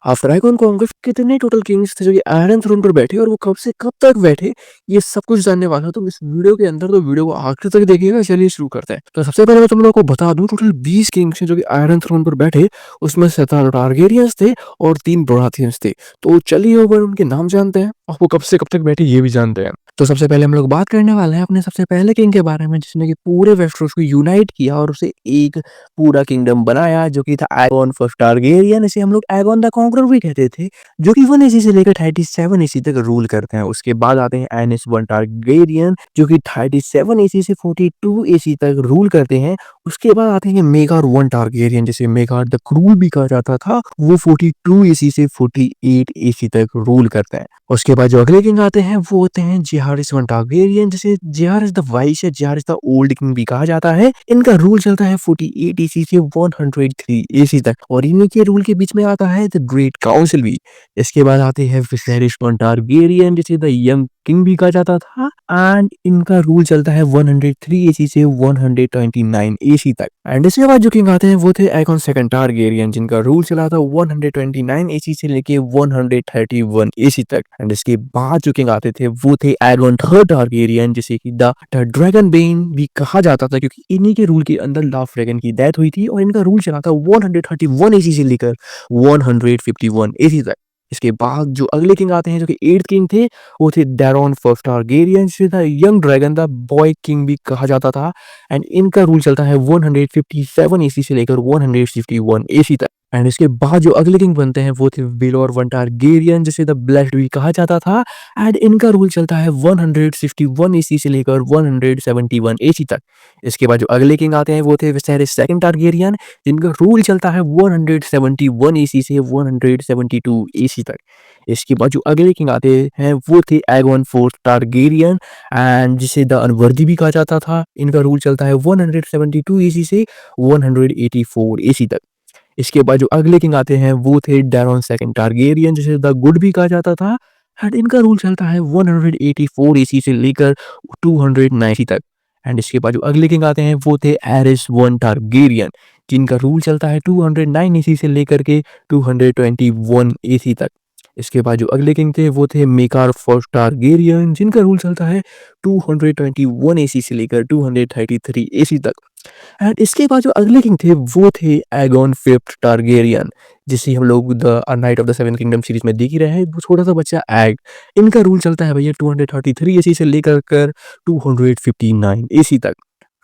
After icon conquest कितने total Kings थे जो कि आयरन थ्रोन पर बैठे और वो कब से कब तक बैठे, ये सब कुछ जानने वाला हूँ तुम इस वीडियो के अंदर। तो वीडियो को आखिर तक देखिएगा। चलिए शुरू करते हैं। तो सबसे पहले मैं तुम लोगों को बता दूं, टोटल 20 किंग्स हैं जो कि आयरन थ्रोन पर बैठे। उसमें 17 टारगेरियंस थे और 3 बराथियंस थे। तो चलिए ऊपर उनके नाम जानते हैं और वो कब से कब तक बैठे ये भी जानते हैं। तो सबसे पहले हम लोग बात करने वाले हैं अपने सबसे पहले किंग के बारे में, जिसने कि पूरे वेस्टरोस को यूनाइट किया और उसे एक पूरा किंगडम बनाया, जो कि था एगोन फर्स्ट टारगेरियन। इसे हम लोग एगोन द कॉन्करर भी कहते थे, जो कि 1 एसी से लेकर 37 एसी तक रूल करते हैं। उसके बाद आते हैं एनिस वन टारगेरियन, जो कि 37 एसी से 42 एसी तक रूल करते हैं। उसके बाद आते हैं मेगार वन टारगेरियन, जिसे मेगार द क्रूल भी कहा जाता था। वो 42 एसी से 48 एसी तक रूल करते हैं। उसके बाद जो अगले किंग आते हैं वो होते हैं जेहारिस वन टारगेरियन, जिसे जेहारिस द वाइस या जेहारिस द ओल्ड किंग भी कहा जाता है। इनका रूल चलता है 48 एसी से 103 एसी तक, और इन्हीं के रूल के बीच में आता है द ग्रेट काउंसिल भी। इसके बाद आते हैं विसेरिस वन टारगेरियन, जिसे द यंग किंग भी कहा जाता था, एंड इनका रूल चलता है 103 एसी से 129 एसी तक। एंड इसके बाद जो किंग आते हैं वो थे एगोन सेकंड टारगेरियन, जिनका रूल चला था 129 एसी से लेके 131 एसी तक। एंड इसके बाद जो किंग आते थे वो थे एगोन थर्ड टारगेरियन, जिसे कि द ड्रैगन बेन भी कहा जाता था, क्योंकि इन्हीं के रूल के अंदर लास्ट ड्रैगन की डेथ हुई थी। और इनका रूल चला था 131 एसी से लेकर 151 एसी तक। इसके बाद जो अगले किंग आते हैं जो कि 8th किंग थे, वो थे डैरोन फर्स्ट टारगेरियन, जिसे the young dragon the boy king भी कहा जाता था। एंड इनका रूल चलता है 157 एसी से लेकर 161 एसी तक। एंड इसके बाद जो अगले किंग बनते हैं वो थे बेलोर वन टारगेरियन, जिसे द ब्लेस्ड भी कहा जाता था। एंड इनका रूल चलता है 161 एसी से लेकर 171 एसी तक। इसके बाद जो अगले किंग आते हैं वो थे विसेरिस सेकंड टारगेरियन, जिनका रूल चलता है 171 एसी से 172 एसी तक। इसके बाद जो अगले किंग आते हैं वो थे एगोन फोर्थ टारगेरियन, एंड जिसे द अनवर्दी भी कहा जाता था। इनका रूल चलता है 172 एसी से 184 एसी तक। इसके बाद जो अगले किंग आते हैं वो थे डैरोन सेकंड टारगेरियन, जिसे द गुड भी कहा जाता था। एंड इनका रूल चलता है 184 एसी से लेकर 290 तक। एंड इसके बाद जो अगले किंग आते हैं वो थे एरिस वन टारगेरियन, जिनका रूल चलता है 209 एसी से लेकर के 221 एसी तक। इसके बाद जो अगले किंग थे वो थे मेकार फर्स्ट टारगेरियन, जिनका रूल चलता है 221 एसी से लेकर 233 एसी तक। एंड इसके बाद जो अगले किंग थे वो थे एगोन फिफ्थ टारगेरियन, जिसे हम लोग the night of the seven kingdom series में देख ही रहे हैं। वो छोटा सा बच्चा एग। इनका रूल चलता है भैया 233 एसी से लेकर कर 259 एसी तक।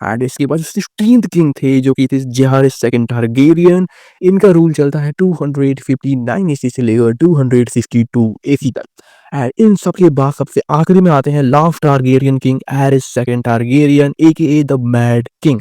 एंड इसके बाद 16th किंग थे जो कि थे जेहारिस सेकंड टारगेरियन। इनका रूल चलता है 259 एसी से लेकर 262 एसी तक। एंड इन सब के बाद सबसे आखिरी में आते हैं last Targaryen king Aerys second Targaryen, AKA the mad king,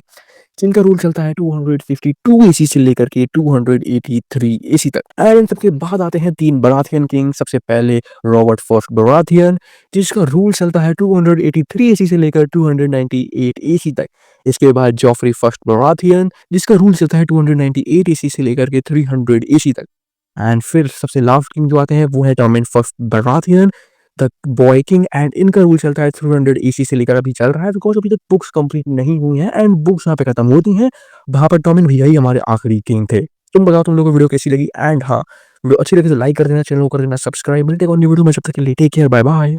जिनका रूल चलता है 252 एसी से लेकर के 283 एसी तक। एंड इन सबके बाद आते हैं 3 बराथियन किंग। सबसे पहले रॉबर्ट फर्स्ट बराथियन, जिसका रूल चलता है 283 एसी से लेकर 298 एसी तक। इसके बाद जॉफरी फर्स्ट बराथियन, जिसका रूल चलता है 298 एसी से लेकर के 300 एसी तक। एंड फिर सबसे लास्ट किंग जो आते हैं वो है Tommen first Baratheon, the boy king, and इनका रूल चलता है 300 एसी से लेकर अभी चल रहा है, बिकॉज अभी तक बुक्स कंप्लीट नहीं हुई हैं एंड बुक्स यहाँ पे खत्म होती हैं। वहाँ पर टॉमिन भैया ही हमारे आखिरी किंग थे। तुम बताओ तुम लोगों को वीडियो कैसी लगी। एंड हाँ, वीडियो अच्छी लगी तो लाइक कर देना, चैनल को कर देना सब्सक्राइब। मिलते हैं और न्यू वीडियो में, जब तक के लिए टेक केयर, बाय बाय।